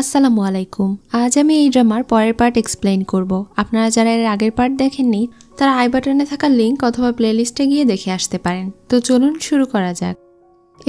আসসালামু আলাইকুম। আজ আমি এই ড্রামার পরের পার্ট এক্সপ্লেইন করব। আপনারা যারা এর আগের পার্ট দেখেননি তারা আই বাটনে থাকা লিংক অথবা প্লেলিস্টে গিয়ে দেখে আসতে পারেন। তো চলুন শুরু করা যাক।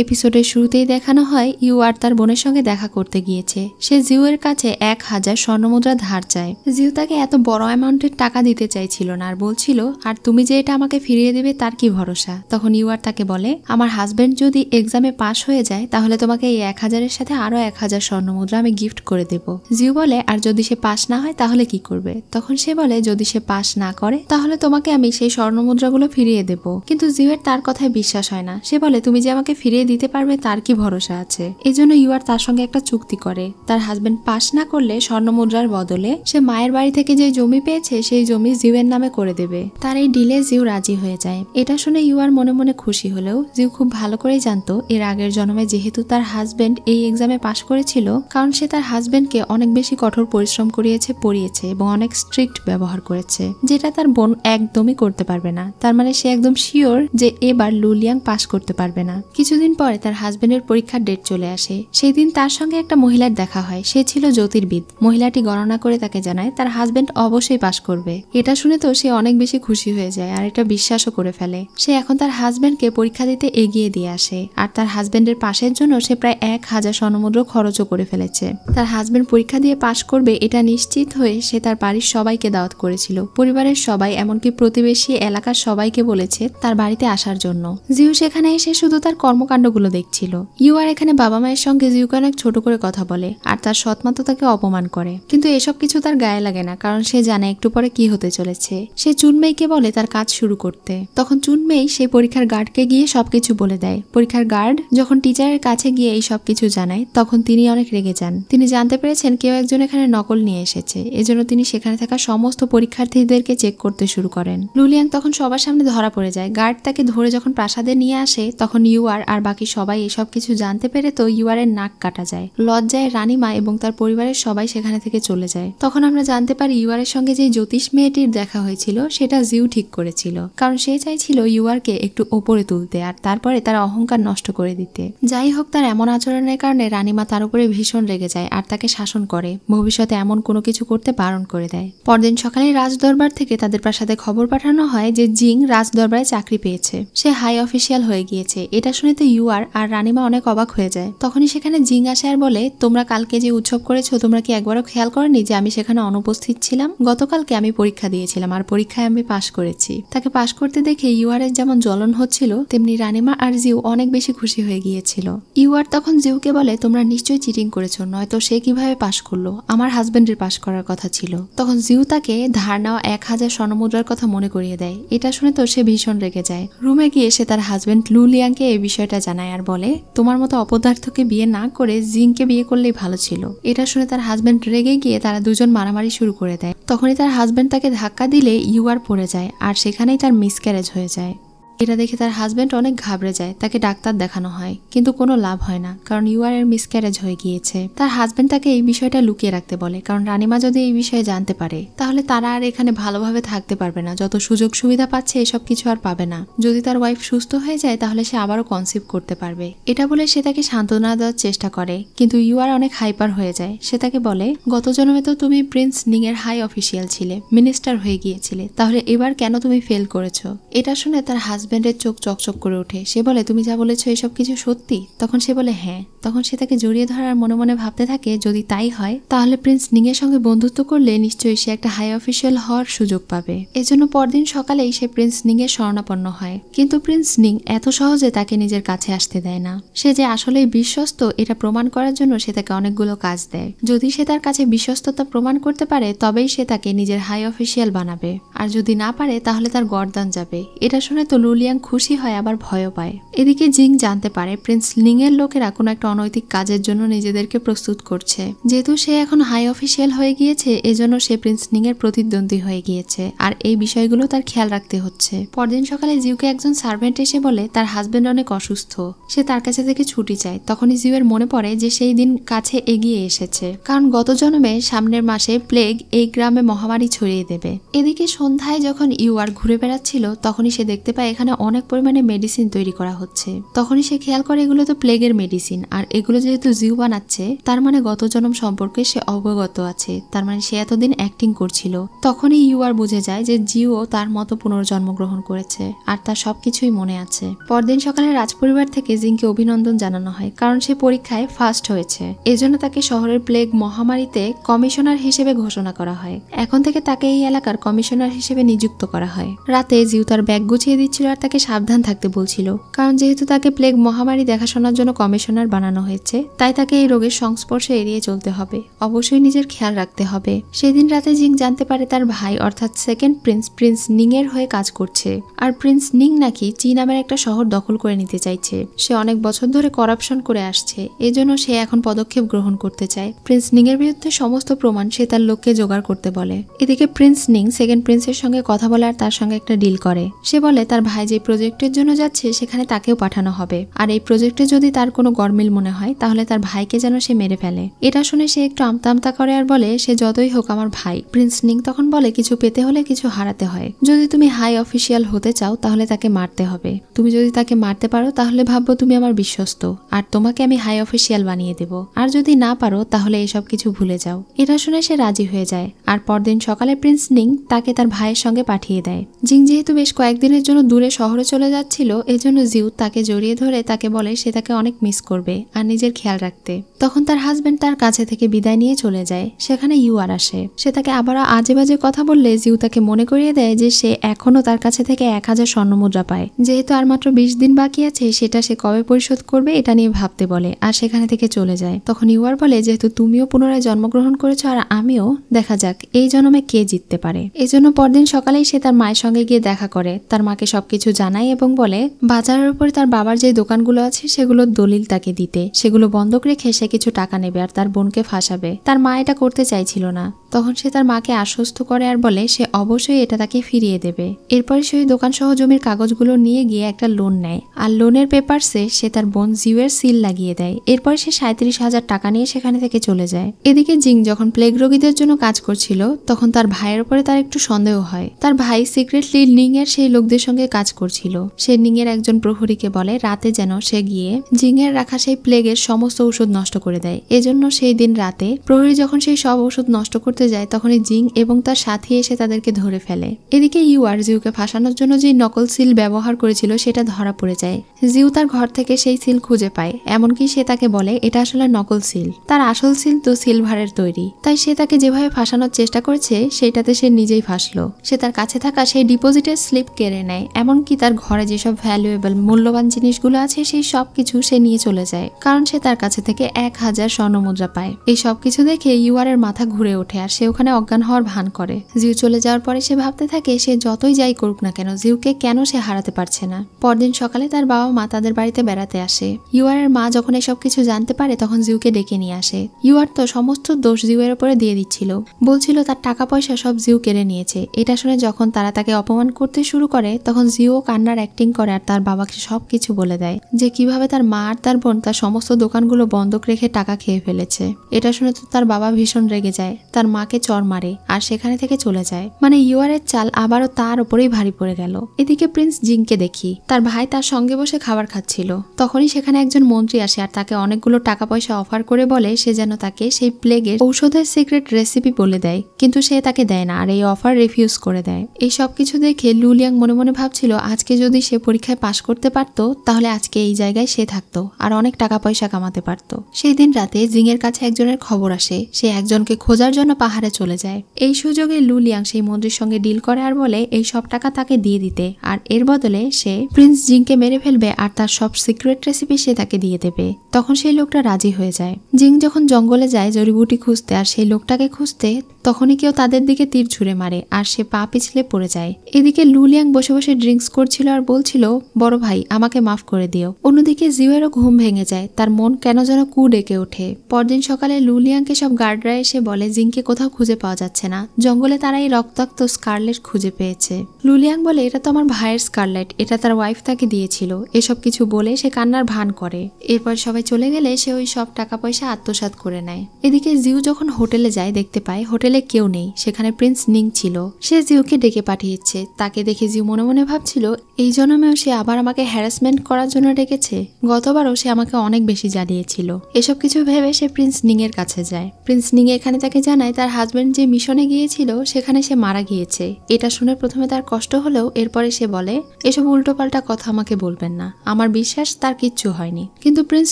এপিসোডের শুরুতেই দেখানো হয় ইউ আর তার বোনের সঙ্গে দেখা করতে গিয়েছে। সে জিউয়ের কাছে 1000 স্বর্ণমুদ্রা ধার চায়। জিউ তাকে এত বড় অ্যামাউন্টের টাকা দিতে চাইছিল না আর বলছিল, আর তুমি যে এটা আমাকে ফিরিয়ে দেবে তার কি ভরসা। তখন ইউ আর তাকে বলে, আমার হাজবেন্ড যদি এক্সামে পাশ হয়ে যায় তাহলে তোমাকে এই 1000-এর সাথে আরো 1000 স্বর্ণমুদ্রা আমি গিফট করে দেব। জিউ বলে, আর যদি সে পাশ না হয় তাহলে কি করবে? তখন সে বলে, যদি সে পাশ না করে তাহলে তোমাকে আমি সেই স্বর্ণমুদ্রাগুলো ফিরিয়ে দেব। কিন্তু জিউয়ের তার কথায় বিশ্বাস হয় না। সে বলে, তুমি যে আমাকে ফিরিয়ে দিতে পারবে তার কি ভরসা আছে। এই জন্য ইউ আর তার সঙ্গে একটা চুক্তি করে। তার হাজবেন্ড পাশ না করলে স্বর্ণমুদ্রার বদলে সে মায়ের বাড়ি থেকে যে জমি পেয়েছে সেই জমি জিউয়ের নামে করে দেবে। তার এই ডিলে জিউ রাজি হয়ে যায়। এটা শুনে ইউ আর মনে মনে খুশি হলেও জিউ খুব ভালো করেই জানতো এর আগের জন্মে যেহেতু তার হাজবেন্ড এই এক্সামে পাশ করেছিল, কারণ সে তার হাজবেন্ডকে অনেক বেশি কঠোর পরিশ্রম করিয়েছে, পড়িয়েছে এবং অনেক স্ট্রিক্ট ব্যবহার করেছে, যেটা তার বোন একদমই করতে পারবে না। তার মানে সে একদম শিওর যে এবার লুলিয়াং পাশ করতে পারবে না। কিছুদিন পরে তার হাজবেন্ডের পরীক্ষার ডেট চলে আসে। সেই দিন তার সঙ্গে একটা মহিলার দেখা হয়। সে ছিল জ্যোতির্বিদ। মহিলাটি গণনা করে তাকে জানায় তার হাজবেন্ড অবশ্যই পাশ করবে। এটা শুনে তো সে অনেক বেশি খুশি হয়ে যায় আর এটা বিশ্বাসও করে ফেলে। সে এখন তার হাজবেন্ডকে পরীক্ষা দিতে এগিয়ে দিয়ে আসে আর তার হাজবেন্ডের পাশের জন্য সে প্রায় 1000 স্বর্ণমুদ্রা খরচও করে ফেলেছে। তার হাজবেন্ড পরীক্ষা দিয়ে পাশ করবে এটা নিশ্চিত হয়ে সে তার বাড়ির সবাইকে দাওয়াত করেছিল। পরিবারের সবাই, এমনকি প্রতিবেশী এলাকার সবাইকে বলেছে তার বাড়িতে আসার জন্য। জিউ সেখানে এসে শুধু তার কর্মকাণ্ডগুলো দেখছিল। ইউ আর এখানে বাবা মায়ের সঙ্গে জিউকে অনেক ছোট করে কথা বলে আর তার সৎমা তো তাকে অপমান করে, কিন্তু এসব কিছু তার গায়ে লাগে না, কারণ সে জানে একটু পরে কি হতে চলেছে। সে চুনমেইকে বলে তার কাজ শুরু করতে। তখন চুনমেই সেই পরীক্ষার গার্ডকে গিয়ে সবকিছু বলে দেয়। পরীক্ষার গার্ড যখন টিচারের কাছে গিয়ে এই সবকিছু জানায় তখন তিনি অনেক রেগে যান। তিনি জানতে পেরেছেন কেউ একজন এখানে নকল নিয়ে এসেছে। এজন্য তিনি সেখানে থাকা সমস্ত পরীক্ষার্থীদেরকে চেক করতে শুরু করেন। লুলিয়াং তখন সবার সামনে ধরা পড়ে যায়। গার্ড তাকে ধরে যখন প্রাসাদে নিয়ে আসে তখন ইউ আর বাকি সবাই এসব কিছু জানতে পেরে তো ইউ আর এর নাক কাটা যায়। লজ্জায় রানীমা এবং তার পরিবারের সবাই সেখানে থেকে চলে যায়। তখন আমরা জানতে পারি ইউ আর এর সঙ্গে যে জ্যোতিষ মেয়েটির দেখা হয়েছিল সেটা জিউ ঠিক করেছিল, কারণ সে চাইছিল ইউ আর কে একটু ওপরে তুলতে আর তারপরে তার অহংকার নষ্ট করে দিতে। যাই হোক, তার এমন আচরণের কারণে রানীমা তার উপরে ভীষণ রেগে যায় আর তাকে শাসন করে, ভবিষ্যতে এমন কোনো কিছু করতে বারণ করে দেয়। পরদিন সকালে রাজদরবার থেকে তাদের প্রাসাদে খবর পাঠানো হয় যে জিং রাজদরবারে চাকরি পেয়েছে। সে হাই অফিসিয়াল হয়ে গিয়েছে। এটা শুনে তো ইউ আর রানীমা অনেক অবাক হয়ে যায়। তখনই সেখানে জিং আসে আর বলে, তোমরা কালকে যে উৎসব করেছো তোমরা কি একবারও খেয়াল করনি যে আমি সেখানে অনুপস্থিত ছিলাম? গতকালকে আমি পরীক্ষা দিয়েছিলাম আর পরীক্ষায় আমি পাশ করেছি। তাকে পাশ করতে দেখে ইউ আর এর যেমন জ্বলন হচ্ছিল তেমনি রানীমা আর জিউ অনেক বেশি খুশি হয়ে গিয়েছিল। ইউ আর তখন জিউকে বলে, তোমরা নিশ্চয়ই চিটিং করেছো, নয়তো সে কিভাবে পাশ করলো? আমার হাজবেন্ডের পাশ করার কথা ছিল। তখন জিউ তাকে ধার নেওয়া 1000 স্বর্ণমুদ্রার কথা মনে করিয়ে দেয়। এটা শুনে তো সে ভীষণ রেগে যায়। রুমে গিয়ে সে তার হাজবেন্ড লুলিয়াংকে এই বিষয়টা জানায় আর বলে, তোমার মতো অপদার্থকে বিয়ে না করে জিংকে বিয়ে করলেই ভালো ছিল। এটা শুনে তার হাজবেন্ড রেগে গিয়ে তারা দুজন মারামারি শুরু করে দেয়। তখনই তার হাজবেন্ড তাকে ধাক্কা দিলে ইউ আর পড়ে যায় আর সেখানেই তার মিসক্যারেজ হয়ে যায়। এটা দেখে তার হাজবেন্ড অনেক ঘাবড়ে যায়। তাকে ডাক্তার দেখানো হয় কিন্তু কোনো লাভ হয় না, কারণ ইউ আর এর মিসক্যারেজ হয়ে গিয়েছে। তার হাজবেন্ড তাকে এই বিষয়টা লুকিয়ে রাখতে বলে, কারণ রানীমা যদি এই বিষয়ে জানতে পারে তাহলে তারা আর এখানে ভালোভাবে থাকতে পারবে না। যত সুযোগ সুবিধা পাচ্ছে এসব কিছু আর পাবে না। যদি তার ওয়াইফ সুস্থ হয়ে যায় তাহলে সে আবারও কনসিভ করতে পারবে। এটা বলে সে তাকে সান্ত্বনা দেওয়ার চেষ্টা করে, কিন্তু ইউ আর অনেক হাইপার হয়ে যায়। সে তাকে বলে, গত জন্মে তো তুমি প্রিন্স নিং এর হাই অফিসিয়াল ছিলে, মিনিস্টার হয়ে গিয়েছিলে, তাহলে এবার কেন তুমি ফেল করেছো? এটা শুনে তার হাজবেন্ডের চোখ চকচক করে ওঠে। সে বলে, তুমি যা বলেছো এসব কিছু সত্যি? তখন সে বলে, হ্যাঁ। তখন সে তাকে জড়িয়ে ধরার মনে মনে ভাবতে থাকে যদি তাই হয় তাহলে প্রিন্স নিং এর সঙ্গে বন্ধুত্ব করলে নিশ্চয়ই সে একটা হাই অফিসিয়াল হওয়ার সুযোগ পাবে। এজন্য পরদিন সকালেই সে প্রিন্স নিং এর শরণাপন্ন হয়। কিন্তু প্রিন্স নিং এত সহজে তাকে নিজের কাছে আসতে দেয় না। সে যে আসলেই বিশ্বস্ত এটা প্রমাণ করার জন্য সে তাকে অনেকগুলো কাজ দেয়। যদি সে তার কাছে বিশ্বস্ততা প্রমাণ করতে পারে তবেই সে তাকে নিজের হাই অফিসিয়াল বানাবে, আর যদি না পারে তাহলে তার গর্দান যাবে। এটা শুনে তো লুলিয়াং খুশি হয় আবার ভয়ও পায়। এদিকে জিং জানতে পারে প্রিন্স লিং এর লোকেরা কোনো একটা অনৈতিক কাজের জন্য নিজেদেরকে প্রস্তুত করছে। যেহেতু সে এখন হাই অফিসিয়াল হয়ে গিয়েছে এজন্য সে প্রিন্স লিং এর প্রতিদ্বন্দ্বী হয়ে গিয়েছে আর এই বিষয়গুলো তার খেয়াল রাখতে হচ্ছে। পরদিন সকালে জিউকে একজন সার্ভেন্ট এসে বলে তার হাজবেন্ড অনেক অসুস্থ, সে তার কাছে থেকে ছুটি চায়। তখনই জিউয়ের মনে পড়ে যে সেই দিন কাছে এগিয়ে এসেছে, কারণ গত জন্মে সামনের মাসে প্লেগ এই গ্রামে মহামারী ছড়িয়ে দেবে। এদিকে সন্ধ্যায় যখন ইউ আর ঘুরে বেড়াচ্ছিল তখনই সে দেখতে পায় এখানে সেখানে অনেক পরিমাণে মেডিসিন তৈরি করা হচ্ছে। তখনই সে খেয়াল করে এগুলো তো প্লেগের মেডিসিন, আর এগুলো যেহেতু জিউ বানাচ্ছে তার মানে গত জন্ম সম্পর্কে সে অবগত আছে, তার মানে সে এতদিন অ্যাক্টিং করছিল। তখনই ইউয়ার বুঝে যায় যে জিও তার মতো পুনর্জন্মগ্রহণ করেছে আর তার সবকিছুই মনে আছে। পরদিন সকালে রাজপরিবার থেকে জিংকে অভিনন্দন জানানো হয়, কারণ সে পরীক্ষায় ফার্স্ট হয়েছে। এজন্য তাকে শহরের প্লেগ মহামারীতে কমিশনার হিসেবে ঘোষণা করা হয়। এখন থেকে তাকে এই এলাকার কমিশনার হিসেবে নিযুক্ত করা হয়। রাতে জিউ তার ব্যাগ গুছিয়ে দিচ্ছিল আর তাকে সাবধান থাকতে বলছিল, কারণ যেহেতু তাকে প্লেগ মহামারী দেখাশোনার জন্য কমিশনার বানানো হয়েছে, তাই তাকে এই রোগের সংস্পর্শে এড়িয়ে চলতে হবে। অবশ্যই নিজের খেয়াল রাখতে হবে। সেদিন রাতে জিং জানতে পারে তার ভাই অর্থাৎ সেকেন্ড প্রিন্স নিং এর হয়ে কাজ করছে, আর প্রিন্স নিং নাকি চি নামের একটা শহর দখল করে নিতে চাইছে। সে অনেক বছর ধরে করাপশন করে আসছে, এজন্য সে এখন পদক্ষেপ গ্রহণ করতে চায়। প্রিন্স নিং এর বিরুদ্ধে সমস্ত প্রমাণ সে তার লোককে জোগাড় করতে বলে। এদিকে প্রিন্স নিং সেকেন্ড প্রিন্সের সঙ্গে কথা বলে আর তার সঙ্গে একটা ডিল করে। সে বলে তার ভাই যে প্রজেক্টের জন্য যাচ্ছে সেখানে তাকেও পাঠানো হবে, আর এই প্রজেক্টে যদি তার কোনো গরমিল মনে হয় তাহলে তার ভাইকে যেন সে মেরে ফেলে। এটা শুনে সে একটু আমতা করে আর বলে সে যতই হোক আমার ভাই। প্রিন্স নিং তখন বলে কিছু পেতে হলে কিছু হারাতে হয়। যদি তুমি হাই অফিসিয়াল হতে চাও তাহলে তাকে মারতে হবে। তুমি যদি তাকে মারতে পারো তাহলে ভাববো তুমি আমার বিশ্বস্ত, আর তোমাকে আমি হাই অফিসিয়াল বানিয়ে দেব। আর যদি না পারো তাহলে এসব কিছু ভুলে যাও। এটা শুনে সে রাজি হয়ে যায়, আর পরদিন সকালে প্রিন্স নিং তাকে তার ভাইয়ের সঙ্গে পাঠিয়ে দেয়। জিং যেহেতু বেশ কয়েকদিনের জন্য দূরে শহরে চলে যাচ্ছিল, এজন্য জিউ তাকে জড়িয়ে ধরে তাকে বলে সে তাকে অনেক মিস করবে আর নিজের খেয়াল রাখতে। তখন তার হাজবেন্ড তার কাছে থেকে বিদায় নিয়ে চলে যায়। সেখানে ইউয়ার আসে। সে তাকে আবারও আজে বাজে কথা বললে জিউ তাকে মনে করিয়ে দেয় যে সে এখনো তার কাছে থেকে 1000 স্বর্ণমুদ্রা পায়। যেহেতু আর মাত্র 20 দিন বাকি আছে, সেটা সে কবে পরিশোধ করবে এটা নিয়ে ভাবতে বলে, আর সেখানে থেকে চলে যায়। তখন ইউয়ার বলে যেহেতু তুমিও পুনরায় জন্মগ্রহণ করেছো আর আমিও, দেখা যাক এই জন্মে কে জিততে পারে। এজন্য পরদিন সকালেই সে তার মায়ের সঙ্গে গিয়ে দেখা করে, তার মাকে সবকিছু জানায় এবং বলে বাজারের উপরে তার বাবার যে দোকানগুলো আছে সেগুলোর দলিল তাকে দিতে, সেগুলো বন্ধক রেখে সে কিছু টাকা নেবে আর তার বোনকে ফাঁসাবে। তার মা এটা করতে চাইছিল না। তখন সে তার মাকে আশ্বস্ত করে আর বলে সে অবশ্যই এটা তাকে ফিরিয়ে দেবে। এরপরে সে ওই দোকান সহ জমির কাগজগুলো নিয়ে গিয়ে একটা লোন নেয়, আর লোনের পেপারসে সে তার বোন জিউয়ের সিল লাগিয়ে দেয়। এরপরে সে 37,000 টাকা নিয়ে সেখানে থেকে চলে যায়। এদিকে জিং যখন প্লেগ রোগীদের জন্য কাজ করছিল, তখন তার ভাইয়ের উপরে তার একটু সন্দেহ হয়। তার ভাই সিক্রেটলি নিং এর সেই লোকদের সঙ্গে কাজ করছিল। সে নিং এর একজন প্রহরীকে বলে রাতে যেন সে গিয়ে জিং এর রাখা সেই প্লেগের সমস্ত ঔষধ নষ্ট করে দেয়। এজন্য সেই দিন রাতে প্রহরী যখন সেই সব ঔষধ নষ্ট করতে যায়, তখনই জিং এবং তার সাথী এসে তাদেরকে ধরে ফেলে। এদিকে ইউয়ার জিউকে ফাঁসানোর জন্য যে নকল সিল ব্যবহার করেছিল সেটা ধরা পড়ে যায়। জিউ তার ঘর থেকে সেই সিল খুঁজে পায়, এমনকি সে তাকে বলে এটা আসলে নকল সিল, তার আসল সিল তো সিলভারের তৈরি। তাই সে তাকে যেভাবে ফাঁসানোর চেষ্টা করেছে সেইটাতে সে নিজেই ফাঁসলো। সে তার কাছে থাকা সেই ডিপোজিটের স্লিপ কেড়ে নেয়, এমনকি তার ঘরে যেসব ভ্যালুয়েবল মূল্যবান জিনিসগুলো আছে সেই সবকিছু সে নিয়ে চলে যায়, কারণ সে তার কাছে থেকে 1000 স্বর্ণমুদ্রা পায়। এই সবকিছু দেখে ইউয়ারের মাথা ঘুরে ওঠে আর সে ওখানে অজ্ঞান হওয়ার ভান করে। জিউ চলে যাওয়ার পরে সে ভাবতে থাকে সে যতই যাই করুক না কেন জিউকে কেন সে হারাতে পারছে না। পরদিন সকালে তার বাবা মা তাদের বাড়িতে বেড়াতে আসে। ইউয়ারের মা যখন এসব কিছু জানতে পারে তখন জিউকে ডেকে নিয়ে আসে। ইউয়ার তো সমস্ত দোষ জিউয়ের উপরে দিয়ে দিচ্ছিল, বলছিল তার টাকা পয়সা সব জিউ কেড়ে নিয়েছে। এটা শুনে যখন তারা তাকে অপমান করতে শুরু করে তখন জিও কান্নার অ্যাক্টিং করে আর তার বাবাকে সবকিছু বলে দেয় যে কিভাবে তার মা আর তার বোন তার সমস্ত দোকানগুলো বন্ধক রেখে টাকা খেয়ে ফেলেছে। এটা শুনে তো তার বাবা ভীষণ রেগে যায়, তার মাকে চড় মারে আর সেখানে থেকে চলে যায়। মানে ইউয়ারের চাল আবারও তার উপরেই ভারী পড়ে গেল। এদিকে প্রিন্স জিংকে দেখি তার ভাই তার সঙ্গে বসে খাবার খাচ্ছিল। তখনই সেখানে একজন মন্ত্রী আসে আর তাকে অনেকগুলো টাকা পয়সা অফার করে বলে সে যেন তাকে সেই প্লেগের ঔষধের সিক্রেট রেসিপি বলে দেয়, কিন্তু সে তাকে দেয় না আর এই অফার রিফিউজ করে দেয়। এই সবকিছু দেখে লুলিয়াং মনে মনে ভাবছিল আজকে যদি সে পরীক্ষায় পাশ করতে পারতো তাহলে আজকে এই জায়গায় সে থাকতো আর অনেক টাকা পয়সা কামাতে পারতো। সেই দিন রাতে জিং এর কাছে একজনের খবর আসে, সে একজনকে খোঁজার জন্য পাহাড়ে চলে যায়। এই সুযোগে লুলিয়াং সেই মন্ত্রীর সঙ্গে ডিল করে আর বলে এই সব টাকা তাকে দিয়ে দিতে, আর এর বদলে সে প্রিন্স জিংকে মেরে ফেলবে আর তার সব সিক্রেট রেসিপি সে তাকে দিয়ে দেবে। তখন সেই লোকটা রাজি হয়ে যায়। জিং যখন জঙ্গলে যায় জড়িবুটি খুঁজতে আর সেই লোকটাকে খুঁজতে, তখনই কেউ তাদের দিকে তীর ছুঁড়ে মারে আর সে পা পিছলে পড়ে যায়। এদিকে লুলিয়াং বসে বসে ড্রিঙ্কস করছিল আর বলছিল বড় ভাই আমাকে মাফ করে দিও। অন্যদিকে জিউয়েরও ঘুম ভেঙে যায়, তার মন কেন যেন কু ডেকে ওঠে। পরদিন সকালে লুলিয়াংকে সব গার্ডরা এসে বলে জিংকে কোথাও খুঁজে পাওয়া যাচ্ছে না। জঙ্গলে তারা এই রক্তাক্ত স্কারলেট খুঁজে পেয়েছে। লুলিয়াং বলে এটা তো আমার ভাইয়ের স্কারলেট, এটা তার ওয়াইফ তাকে দিয়েছিল। এসব কিছু বলে সে কান্নার ভান করে। এরপর সবাই চলে গেলে সে ওই সব টাকা পয়সা আত্মসাৎ করে নেয়। এদিকে জিউ যখন হোটেলে যায় দেখতে পায় হোটেলে কেউ নেই, সেখানে প্রিন্স নিং ছিল। সে জিউকে ডেকে পাঠিয়েছে। তাকে দেখে জিউ মনে মনে ভাবছিল এই জন্মেও সে আবার আমাকে হ্যারাসমেন্ট করার জন্য ডেকেছে। গতবারও সে আমাকে অনেক বেশি জ্বালিয়েছিল। এসব কিছু ভেবে সে প্রিন্স নিং এর কাছে যায়। প্রিন্স নিং এখানে তাকে জানায় তার হাজবেন্ড যে মিশনে গিয়েছিল সেখানে সে মারা গিয়েছে। এটা শুনে প্রথমে তার কষ্ট হলেও এরপরে সে বলে এসব উল্টোপাল্টা কথা আমাকে বলবেন না, আমার বিশ্বাস তার কিচ্ছু হয়নি। কিন্তু প্রিন্স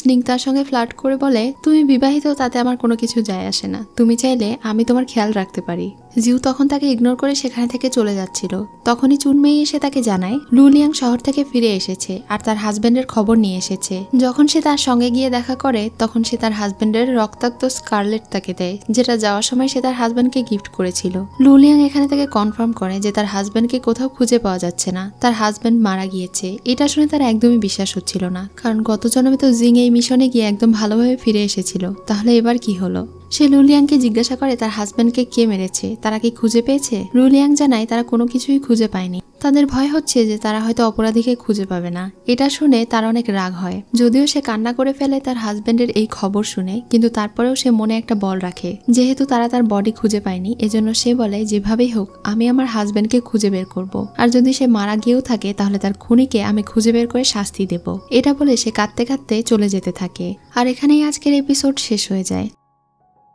নিং তার সঙ্গে ফ্লার্ট করে বলে তুমি বিবাহিত, তাতে আমার কোনো কিছু যায় আসে না, তুমি চাইলে আমি তোমার খেয়াল রাখতে পারি। জিউ তখন তাকে ইগনোর করে সেখানে থেকে চলে যাচ্ছিল। তখনই চুনমেই এসে তাকে জানায় লুলিয়াং শহর থেকে ফিরে এসেছে আর তার হাজবেন্ডের খবর নিয়ে এসেছে। যখন সে তার সঙ্গে গিয়ে দেখা করে তখন সে তার হাজবেন্ডের রক্তাক্ত স্কারলেট তাকে দেয়, যেটা যাওয়ার সময় সে তার হাজবেন্ডকে গিফট করেছিল। লুলিয়াং এখানে তাকে কনফার্ম করে যে তার হাজবেন্ডকে কোথাও খুঁজে পাওয়া যাচ্ছে না, তার হাজবেন্ড মারা গিয়েছে। এটা শুনে তার একদমই বিশ্বাস হচ্ছিল না, কারণ গত জন্মে তো জিং এই মিশনে গিয়ে একদম ভালোভাবে ফিরে এসেছিল, তাহলে এবার কি হলো। সে লুলিয়াংকে জিজ্ঞাসা করে তার হাজবেন্ডকে কে মেরেছে, তারা কি খুঁজে পেয়েছে। লুলিয়াং জানায় তারা কোনো কিছুই খুঁজে পায়নি। তাদের ভয় হচ্ছে যে তারা হয়তো অপরাধীকে খুঁজে পাবে না। এটা শুনে তার অনেক রাগ হয়। যদিও সে কান্না করে ফেলে তার হাজবেন্ডের এই খবর শুনে, কিন্তু তারপরেও সে মনে একটা বল রাখে। যেহেতু তারা তার বডি খুঁজে পায়নি, এজন্য সে বলে যেভাবেই হোক আমি আমার হাজবেন্ডকে খুঁজে বের করব, আর যদি সে মারা গিয়েও থাকে তাহলে তার খুনিকে আমি খুঁজে বের করে শাস্তি দেব। এটা বলে সে কাঁদতে কাঁদতে চলে যেতে থাকে। আর এখানেই আজকের এপিসোড শেষ হয়ে যায়।